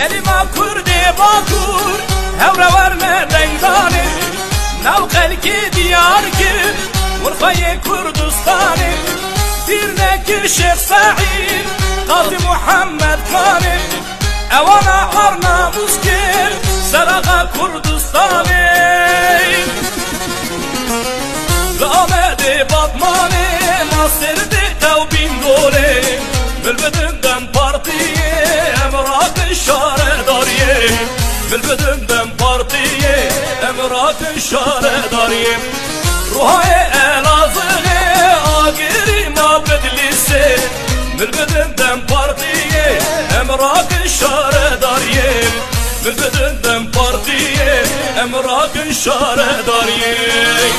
ما كردي باكور هورا ورنا دنگاني ناو خلقي ديار كر ورفاي كردستاني ديرنك شيخ سعيد قاضي محمد كاني اوانا عرنا مسكر سرقا كردستاني لامدي بطماني ناصر دي توبين دولي بالبدن دم بارتيه امرات الشارع داريه بالبدن دم بارتيه امرات الشارع داريه روحي الازغي اقري ما بدلسي بالبدن دم بارتيه امرات الشارع داريه بالبدن دم بارتيه امرات الشارع داريه